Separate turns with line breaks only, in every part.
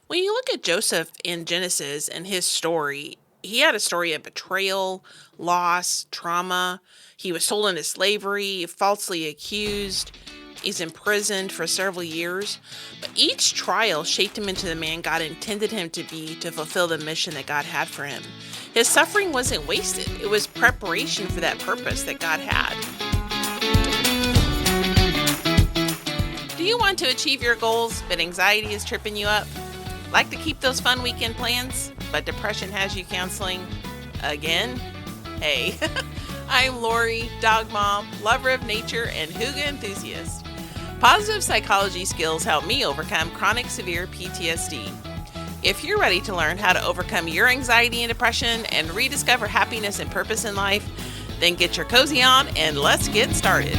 When you look at Joseph in Genesis and his story, he had a story of betrayal, loss, trauma. He was sold into slavery, falsely accused. He's imprisoned for several years. But each trial shaped him into the man God intended him to be to fulfill the mission that God had for him. His suffering wasn't wasted, it was preparation for that purpose that God had. Do you want to achieve your goals, but anxiety is tripping you up? Like to keep those fun weekend plans, but depression has you counseling again? Hey, I'm Lori, dog mom, lover of nature, and hygge enthusiast. Positive psychology skills help me overcome chronic severe PTSD. If you're ready to learn how to overcome your anxiety and depression and rediscover happiness and purpose in life, then get your cozy on and let's get started.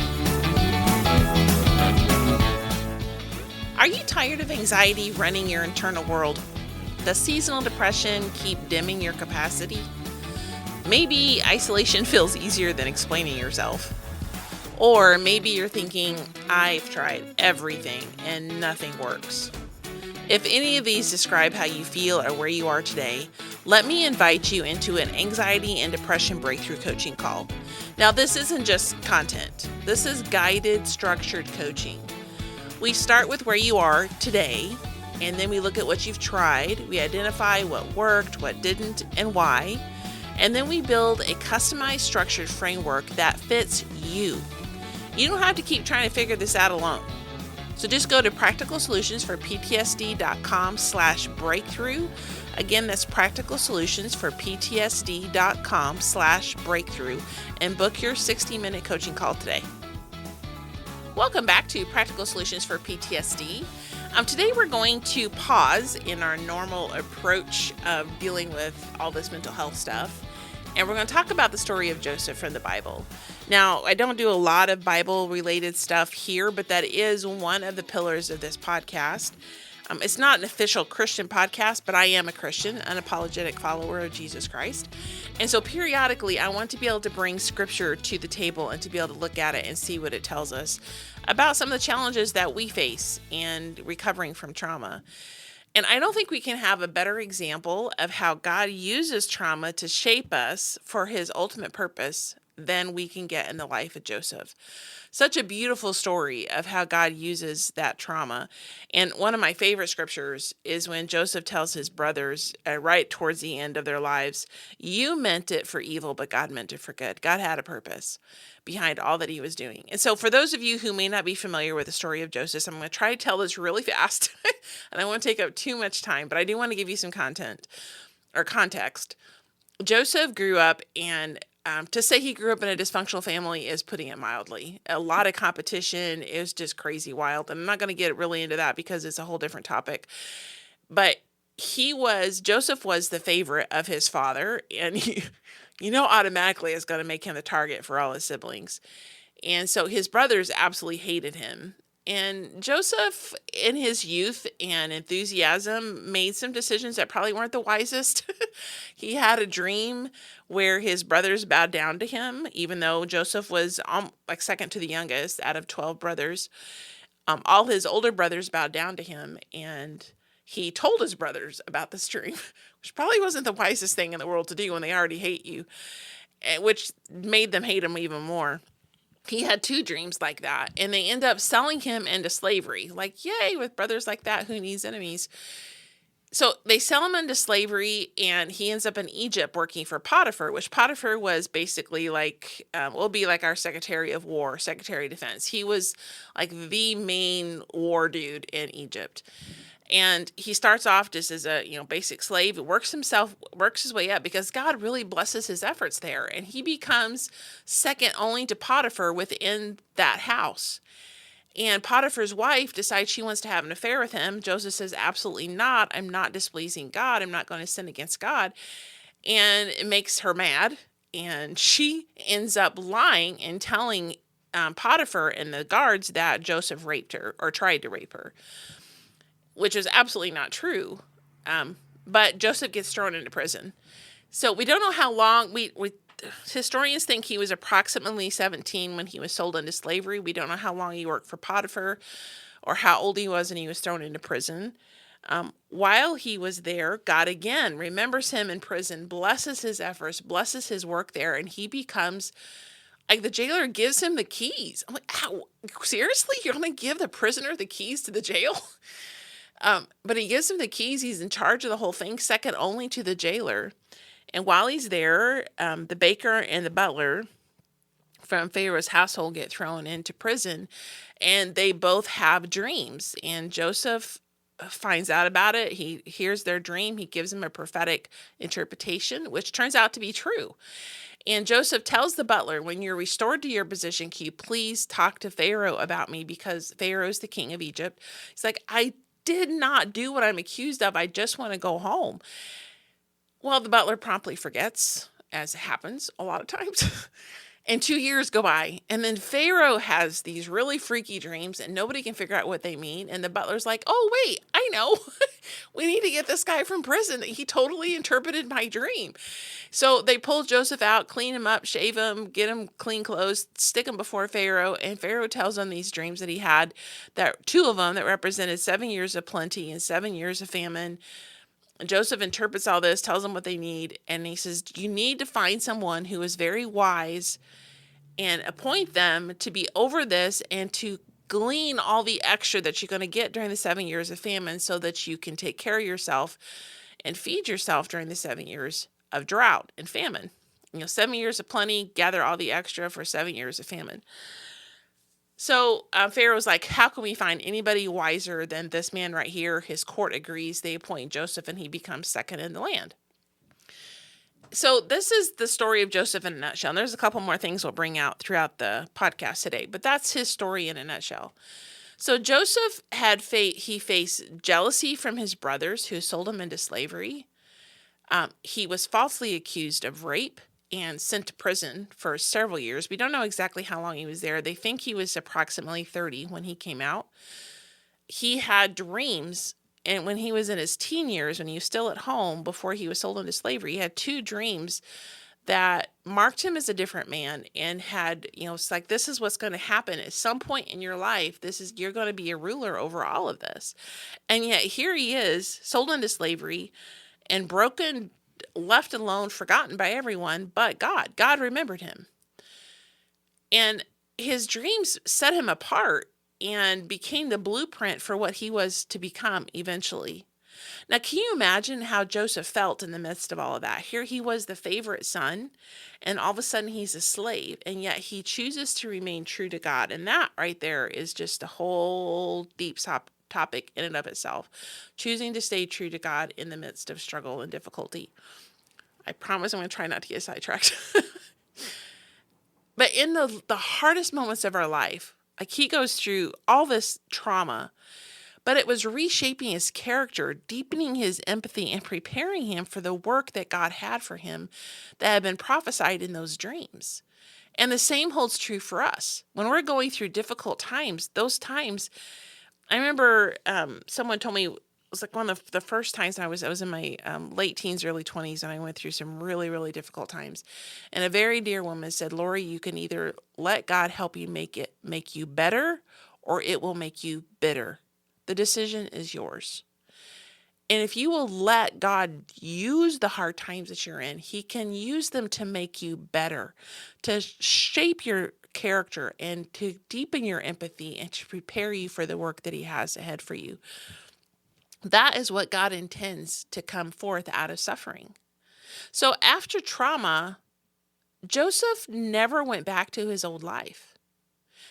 Are you tired of anxiety running your internal world? Does seasonal depression keep dimming your capacity? Maybe isolation feels easier than explaining yourself. Or maybe you're thinking, I've tried everything and nothing works. If any of these describe how you feel or where you are today, let me invite you into an anxiety and depression breakthrough coaching call. Now, this isn't just content. This is guided, structured coaching. We start with where you are today, and then we look at what you've tried. We identify what worked, what didn't, and why. And then we build a customized, structured framework that fits you. You don't have to keep trying to figure this out alone. So just go to practicalsolutionsforptsd.com/breakthrough. Again, that's practicalsolutionsforptsd.com/breakthrough and book your 60-minute coaching call today. Welcome back to Practical Solutions for PTSD. Today we're going to pause in our normal approach of dealing with all this mental health stuff, and we're going to talk about the story of Joseph from the Bible. Now, I don't do a lot of Bible-related stuff here, but that is one of the pillars of this podcast. It's not an official Christian podcast, but I am a Christian, unapologetic follower of Jesus Christ. And so periodically, I want to be able to bring scripture to the table and to be able to look at it and see what it tells us about some of the challenges that we face in recovering from trauma. And I don't think we can have a better example of how God uses trauma to shape us for his ultimate purpose than we can get in the life of Joseph. Such a beautiful story of how God uses that trauma. And one of my favorite scriptures is when Joseph tells his brothers right towards the end of their lives, you meant it for evil, but God meant it for good. God had a purpose behind all that he was doing. And so for those of you who may not be familiar with the story of Joseph, I'm going to try to tell this really fast and I won't take up too much time, but I do want to give you some content or context. Joseph grew up, and to say he grew up in a dysfunctional family is putting it mildly. A lot of competition. It was just crazy wild. And I'm not going to get really into that because it's a whole different topic. But Joseph was the favorite of his father, and automatically it's going to make him the target for all his siblings. And so his brothers absolutely hated him. And Joseph, in his youth and enthusiasm, made some decisions that probably weren't the wisest. He had a dream where his brothers bowed down to him, even though Joseph was like second to the youngest out of 12 brothers. All his older brothers bowed down to him, and he told his brothers about this dream, which probably wasn't the wisest thing in the world to do when they already hate you, which made them hate him even more. He had two dreams like that, and they end up selling him into slavery. Like, yay, with brothers like that, who needs enemies? So they sell him into slavery, and he ends up in Egypt working for Potiphar, which Potiphar was basically like, will be like our Secretary of War, Secretary of Defense. He was like the main war dude in Egypt. And he starts off just as a, basic slave, works his way up because God really blesses his efforts there. And he becomes second only to Potiphar within that house. And Potiphar's wife decides she wants to have an affair with him. Joseph says, absolutely not. I'm not displeasing God. I'm not going to sin against God. And it makes her mad. And she ends up lying and telling Potiphar and the guards that Joseph raped her or tried to rape her, which is absolutely not true. But Joseph gets thrown into prison. So we don't know how long. Historians think he was approximately 17 when he was sold into slavery. We don't know how long he worked for Potiphar or how old he was when he was thrown into prison. While he was there, God again remembers him in prison, blesses his efforts, blesses his work there, and he becomes like the jailer gives him the keys. I'm like, how? Seriously? You're going to give the prisoner the keys to the jail? But he gives him the keys. He's in charge of the whole thing, second only to the jailer. And while he's there, the baker and the butler from Pharaoh's household get thrown into prison, and they both have dreams. And Joseph finds out about it. He hears their dream. He gives him a prophetic interpretation, which turns out to be true. And Joseph tells the butler, when you're restored to your position, can you please talk to Pharaoh about me, because Pharaoh's the king of Egypt. He's like, I did not do what I'm accused of. I just want to go home. Well, the butler promptly forgets, as happens a lot of times. And 2 years go by. And then Pharaoh has these really freaky dreams and nobody can figure out what they mean. And the butler's like, oh, wait, I know. We need to get this guy from prison. He totally interpreted my dream. So they pull Joseph out, clean him up, shave him, get him clean clothes, stick him before Pharaoh. And Pharaoh tells them these dreams that he had, that 2 of them that represented 7 years of plenty and 7 years of famine. And Joseph interprets all this, tells them what they need. And he says, you need to find someone who is very wise and appoint them to be over this and to glean all the extra that you're going to get during the 7 years of famine so that you can take care of yourself and feed yourself during the 7 years of drought and famine. 7 years of plenty, gather all the extra for 7 years of famine. So Pharaoh's like, how can we find anybody wiser than this man right here? His court agrees. They appoint Joseph and he becomes second in the land. So this is the story of Joseph in a nutshell. And there's a couple more things we'll bring out throughout the podcast today, but that's his story in a nutshell. So Joseph he faced jealousy from his brothers who sold him into slavery. He was falsely accused of rape and sent to prison for several years. We don't know exactly how long he was there. They think he was approximately 30 when he came out. He had dreams, and when he was in his teen years, when he was still at home before he was sold into slavery, he had 2 dreams that marked him as a different man and had, it's like, this is what's going to happen at some point in your life. You're going to be a ruler over all of this. And yet here he is, sold into slavery and broken, left alone, forgotten by everyone but God. God remembered him. And his dreams set him apart and became the blueprint for what he was to become eventually. Now, can you imagine how Joseph felt in the midst of all of that? Here he was, the favorite son, and all of a sudden he's a slave, and yet he chooses to remain true to God. And that right there is just a whole deep topic in and of itself. Choosing to stay true to God in the midst of struggle and difficulty. I promise I'm going to try not to get sidetracked. But in the hardest moments of our life, like, he goes through all this trauma, but it was reshaping his character, deepening his empathy, and preparing him for the work that God had for him that had been prophesied in those dreams. And the same holds true for us. When we're going through difficult times, those times, I remember someone told me, it was like one of the first times I was in my late teens, early 20s, and I went through some really, really difficult times. And a very dear woman said, Lori, you can either let God help you make you better, or it will make you bitter. The decision is yours. And if you will let God use the hard times that you're in, he can use them to make you better, to shape your character and to deepen your empathy and to prepare you for the work that he has ahead for you. That is what God intends to come forth out of suffering. So after trauma, Joseph never went back to his old life.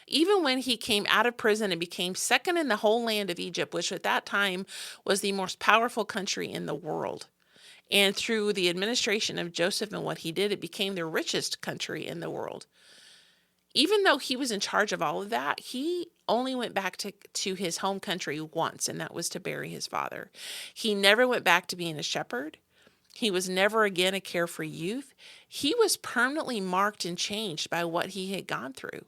Even when he came out of prison and became second in the whole land of Egypt, which at that time was the most powerful country in the world. And through the administration of Joseph and what he did, it became the richest country in the world. Even though he was in charge of all of that, he only went back to his home country once, and that was to bury his father. He never went back to being a shepherd. He was never again a carefree youth. He was permanently marked and changed by what he had gone through.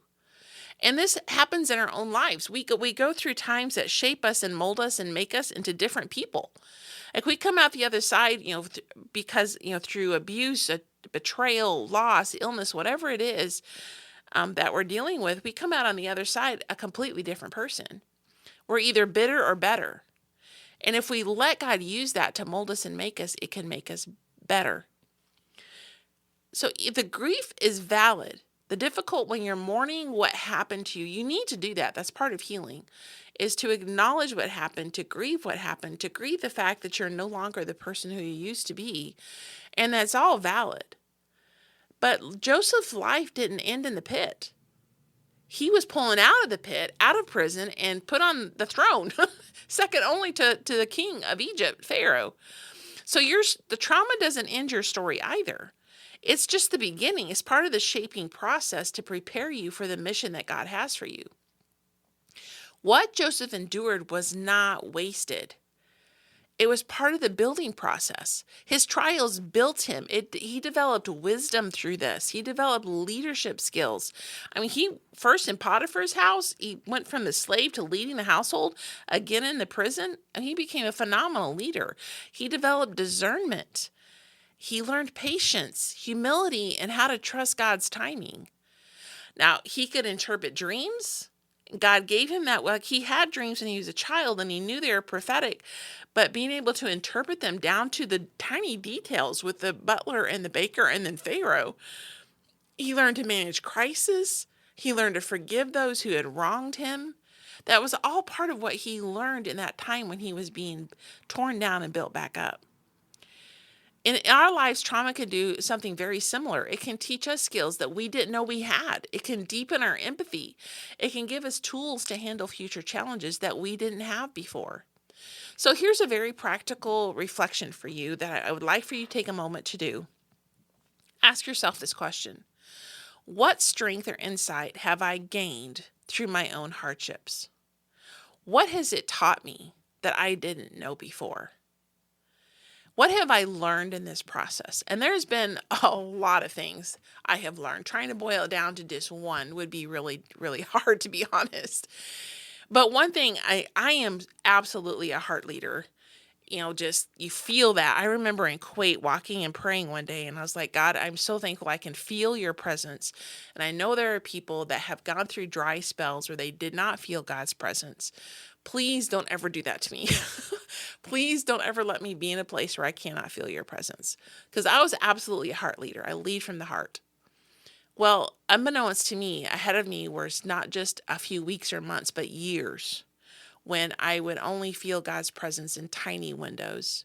And this happens in our own lives. We go through times that shape us and mold us and make us into different people. Like, we come out the other side, because, through abuse, betrayal, loss, illness, whatever it is, that we're dealing with, we come out on the other side a completely different person. We're either bitter or better. And if we let God use that to mold us and make us, it can make us better. So if the grief is valid, the difficult when you're mourning what happened to you, you need to do that. That's part of healing, is to acknowledge what happened, to grieve what happened, to grieve the fact that you're no longer the person who you used to be. And that's all valid. But Joseph's life didn't end in the pit. He was pulling out of the pit, out of prison, and put on the throne, second only to the king of Egypt, Pharaoh. So the trauma doesn't end your story either. It's just the beginning. It's part of the shaping process to prepare you for the mission that God has for you. What Joseph endured was not wasted. It was part of the building process. His trials built him. He developed wisdom through this. He developed leadership skills. I mean, he first in Potiphar's house, he went from the slave to leading the household, again in the prison, and he became a phenomenal leader. He developed discernment. He learned patience, humility, and how to trust God's timing. Now, he could interpret dreams. God gave him that. Well, he had dreams when he was a child, and he knew they were prophetic, but being able to interpret them down to the tiny details with the butler and the baker and then Pharaoh. He learned to manage crisis. He learned to forgive those who had wronged him. That was all part of what he learned in that time when he was being torn down and built back up. In our lives, trauma can do something very similar. It can teach us skills that we didn't know we had. It can deepen our empathy. It can give us tools to handle future challenges that we didn't have before. So here's a very practical reflection for you that I would like for you to take a moment to do. Ask yourself this question. What strength or insight have I gained through my own hardships? What has it taught me that I didn't know before? What have I learned in this process? And there's been a lot of things I have learned. Trying to boil it down to just one would be really, really hard, to be honest. But one thing, I am absolutely a heart leader. Just you feel that. I remember in Kuwait walking and praying one day, and I was like, God, I'm so thankful I can feel your presence. And I know there are people that have gone through dry spells where they did not feel God's presence. Please don't ever do that to me. Please don't ever let me be in a place where I cannot feel your presence. Because I was absolutely a heart leader. I lead from the heart. Well, unbeknownst to me, ahead of me was not just a few weeks or months, but years when I would only feel God's presence in tiny windows.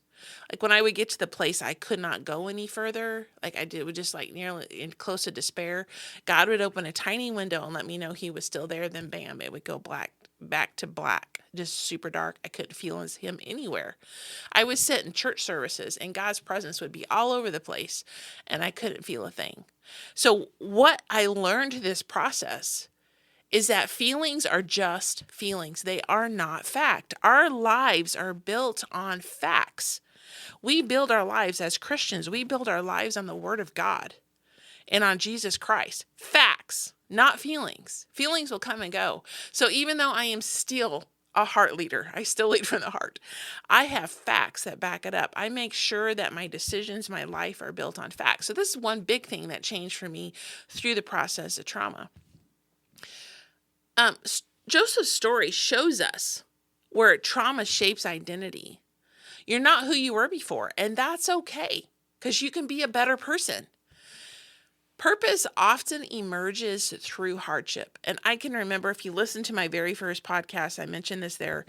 Like when I would get to the place I could not go any further, like I did, with just like nearly close to despair, God would open a tiny window and let me know he was still there. Then bam, it would go back to black, just super dark. I couldn't feel him anywhere. I would sit in church services and God's presence would be all over the place and I couldn't feel a thing. So what I learned through this process is that feelings are just feelings. They are not fact. Our lives are built on facts. We build our lives as Christians. We build our lives on the Word of God and on Jesus Christ. Facts, not feelings. Feelings will come and go. So even though I am still a heart leader, I still lead from the heart, I have facts that back it up. I make sure that my decisions, my life are built on facts. So this is one big thing that changed for me through the process of trauma. Joseph's story shows us where trauma shapes identity. You're not who you were before, and that's okay, because you can be a better person. Purpose often emerges through hardship. And I can remember, if you listen to my very first podcast, I mentioned this there,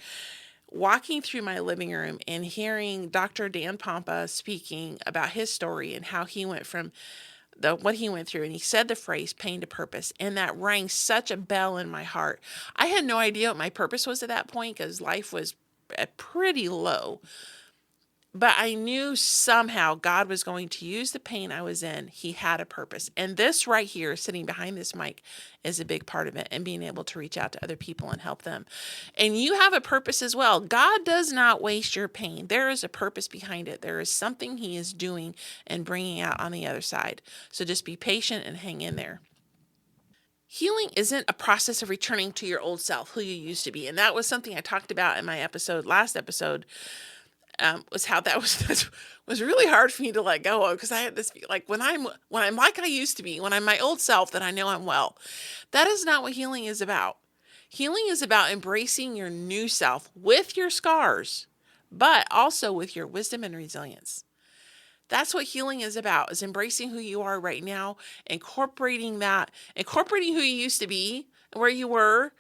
walking through my living room and hearing Dr. Dan Pompa speaking about his story and how he went from what he went through, and he said the phrase pain to purpose, and that rang such a bell in my heart. I had no idea what my purpose was at that point because life was pretty low, but I knew somehow God was going to use the pain I was in. He had a purpose, and this right here, sitting behind this mic, is a big part of it, and being able to reach out to other people and help them. And you have a purpose as well. God does not waste your pain. There is a purpose behind it. There is something he is doing and bringing out on the other side. So just be patient and hang in there. Healing isn't a process of returning to your old self, who you used to be. And that was something I talked about in my last episode, was how that was really hard for me to let go of, because I had this, like, when I'm like I used to be, when I'm my old self, then I know I'm well. That is not what healing is about. Healing is about embracing your new self with your scars, but also with your wisdom and resilience. That's what healing is about, is embracing who you are right now, incorporating that, incorporating who you used to be, where you were,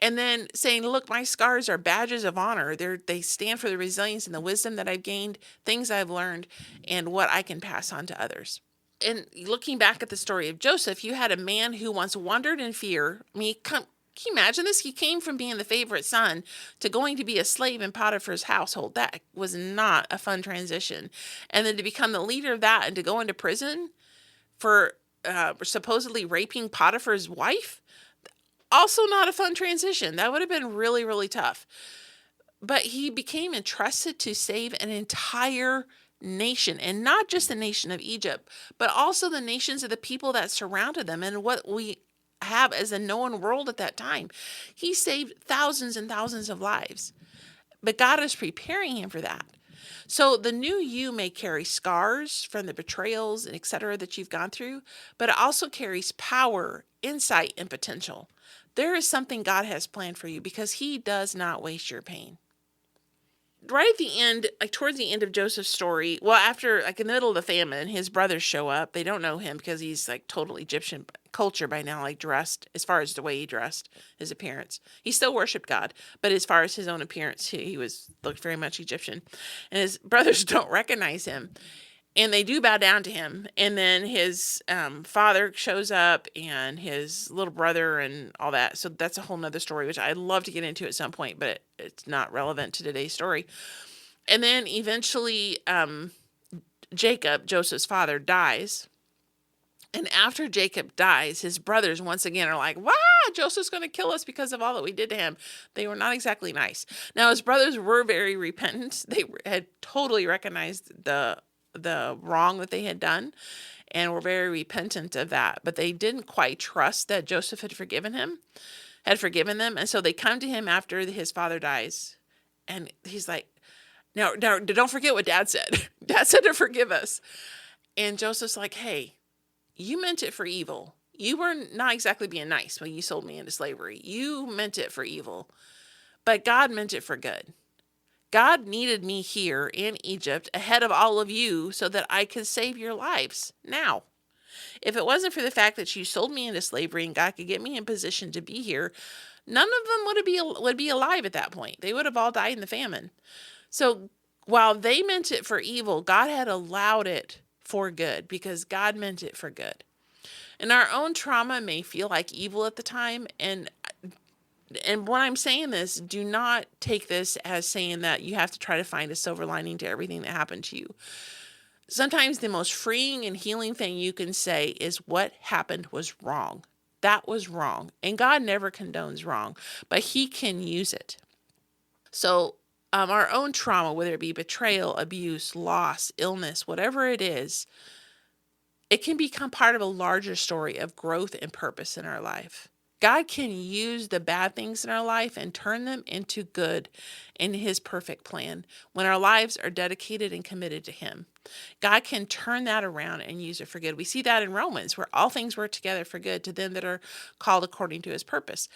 and then saying, look, my scars are badges of honor. They stand for the resilience and the wisdom that I've gained, things I've learned, and what I can pass on to others. And looking back at the story of Joseph, you had a man who once wandered in fear. I mean, can you imagine this? He came from being the favorite son to going to be a slave in Potiphar's household. That was not a fun transition. And then to become the leader of that and to go into prison for supposedly raping Potiphar's wife, also not a fun transition. That would have been really, really tough. But he became entrusted to save an entire nation, and not just the nation of Egypt, but also the nations of the people that surrounded them and what we have as a known world at that time. He saved thousands and thousands of lives, but God is preparing him for that. So the new you may carry scars from the betrayals and etc. that you've gone through, but it also carries power, insight, and potential. There is something God has planned for you because he does not waste your pain. Right at the end, like towards the end of Joseph's story, well, after, like in the middle of the famine, his brothers show up. They don't know him because he's like total Egyptian culture by now, like dressed, as far as the way he dressed, his appearance. He still worshiped God, but as far as his own appearance, he looked very much Egyptian. And his brothers don't recognize him. And they do bow down to him. And then his father shows up and his little brother and all that. So that's a whole nother story, which I'd love to get into at some point, but it's not relevant to today's story. And then eventually Jacob, Joseph's father, dies. And after Jacob dies, his brothers once again are like, wow, Joseph's going to kill us because of all that we did to him. They were not exactly nice. Now, his brothers were very repentant. They had totally recognized the wrong that they had done and were very repentant of that. But they didn't quite trust that Joseph had forgiven them. And so they come to him after his father dies. And he's like, now, don't forget what Dad said. Dad said to forgive us. And Joseph's like, hey, you meant it for evil. You were not exactly being nice when you sold me into slavery. You meant it for evil. But God meant it for good. God needed me here in Egypt ahead of all of you so that I could save your lives now. If it wasn't for the fact that you sold me into slavery and God could get me in position to be here, none of them would be alive at that point. They would have all died in the famine. So while they meant it for evil, God had allowed it for good because God meant it for good. And our own trauma may feel like evil at the time, and when I'm saying this, do not take this as saying that you have to try to find a silver lining to everything that happened to you. Sometimes the most freeing and healing thing you can say is what happened was wrong. That was wrong. And God never condones wrong, but he can use it. So our own trauma, whether it be betrayal, abuse, loss, illness, whatever it is, it can become part of a larger story of growth and purpose in our life. God can use the bad things in our life and turn them into good in his perfect plan when our lives are dedicated and committed to him. God can turn that around and use it for good. We see that in Romans, where all things work together for good to them that are called according to his purpose.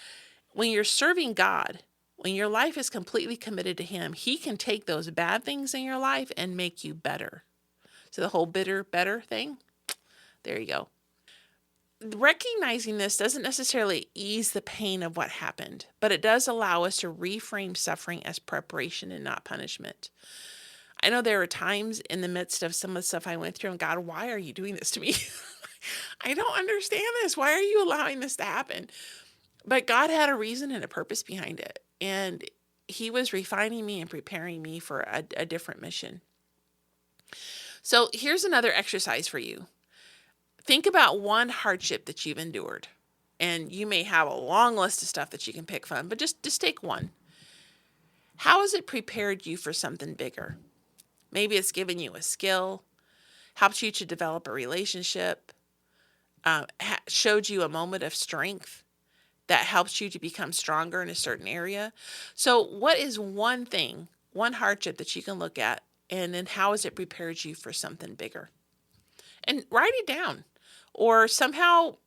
When you're serving God, when your life is completely committed to him, he can take those bad things in your life and make you better. So the whole bitter, better thing, there you go. Recognizing this doesn't necessarily ease the pain of what happened, but it does allow us to reframe suffering as preparation and not punishment. I know there were times in the midst of some of the stuff I went through, and God, why are you doing this to me? I don't understand this. Why are you allowing this to happen? But God had a reason and a purpose behind it, and he was refining me and preparing me for a different mission. So here's another exercise for you. Think about one hardship that you've endured, and you may have a long list of stuff that you can pick from, but just take one. How has it prepared you for something bigger? Maybe it's given you a skill, helped you to develop a relationship, showed you a moment of strength that helps you to become stronger in a certain area. So what is one thing, one hardship that you can look at, and then how has it prepared you for something bigger? And write it down. Or somehow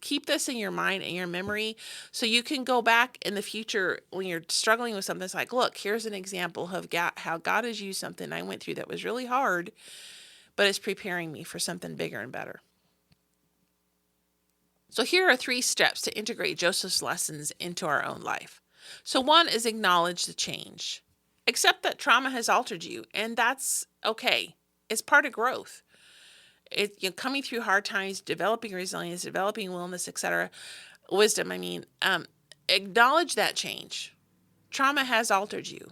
keep this in your mind and your memory so you can go back in the future when you're struggling with something. It's like, look, here's an example of how God has used something I went through that was really hard, but it's preparing me for something bigger and better. So here are 3 steps to integrate Joseph's lessons into our own life. So 1 is acknowledge the change. Accept that trauma has altered you, and that's okay. It's part of growth. Coming through hard times, developing resilience, developing wellness, etc. Wisdom, acknowledge that change. Trauma has altered you.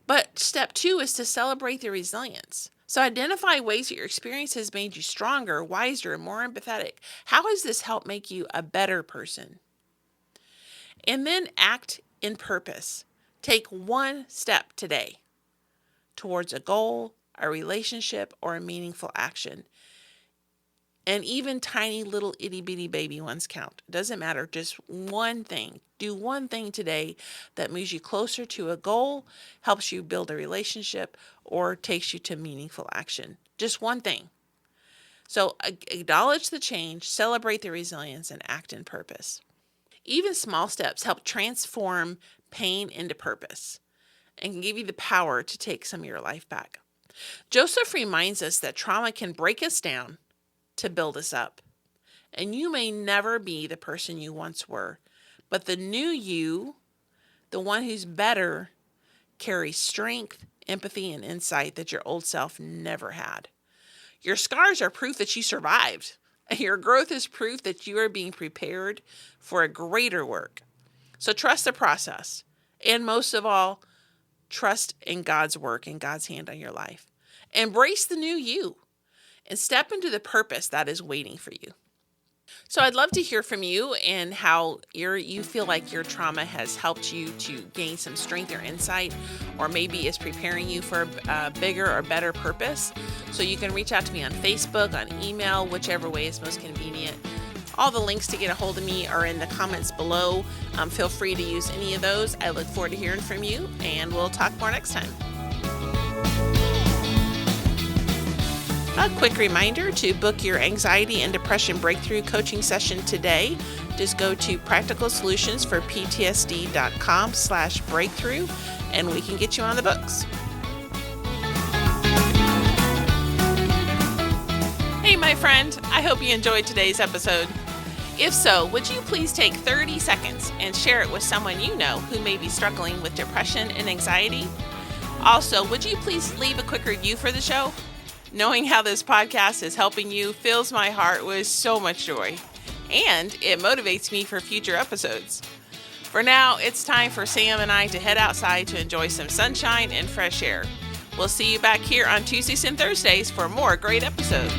But step 2 is to celebrate the resilience. So identify ways that your experience has made you stronger, wiser, more empathetic. How has this helped make you a better person? And then act in purpose. Take 1 step today towards a goal, a relationship, or a meaningful action. And even tiny little itty bitty baby ones count. Doesn't matter. Just one thing. Do one thing today that moves you closer to a goal, helps you build a relationship, or takes you to meaningful action. Just one thing. So acknowledge the change, celebrate the resilience, and act in purpose. Even small steps help transform pain into purpose and can give you the power to take some of your life back. Joseph reminds us that trauma can break us down to build us up. And you may never be the person you once were, but the new you, the one who's better, carries strength, empathy, and insight that your old self never had. Your scars are proof that you survived. Your growth is proof that you are being prepared for a greater work. So trust the process. And most of all, trust in God's work and God's hand on your life. Embrace the new you and step into the purpose that is waiting for you. So I'd love to hear from you and how you feel like your trauma has helped you to gain some strength or insight, or maybe is preparing you for a bigger or better purpose. So you can reach out to me on Facebook, on email, whichever way is most convenient. All the links to get a hold of me are in the comments below. Feel free to use any of those. I look forward to hearing from you, and we'll talk more next time. A quick reminder to book your anxiety and depression breakthrough coaching session today. Just go to practicalsolutionsforptsd.com/breakthrough and we can get you on the books. Hey, my friend, I hope you enjoyed today's episode. If so, would you please take 30 seconds and share it with someone you know who may be struggling with depression and anxiety? Also, would you please leave a quick review for the show? Knowing how this podcast is helping you fills my heart with so much joy, and it motivates me for future episodes. For now, it's time for Sam and I to head outside to enjoy some sunshine and fresh air. We'll see you back here on Tuesdays and Thursdays for more great episodes.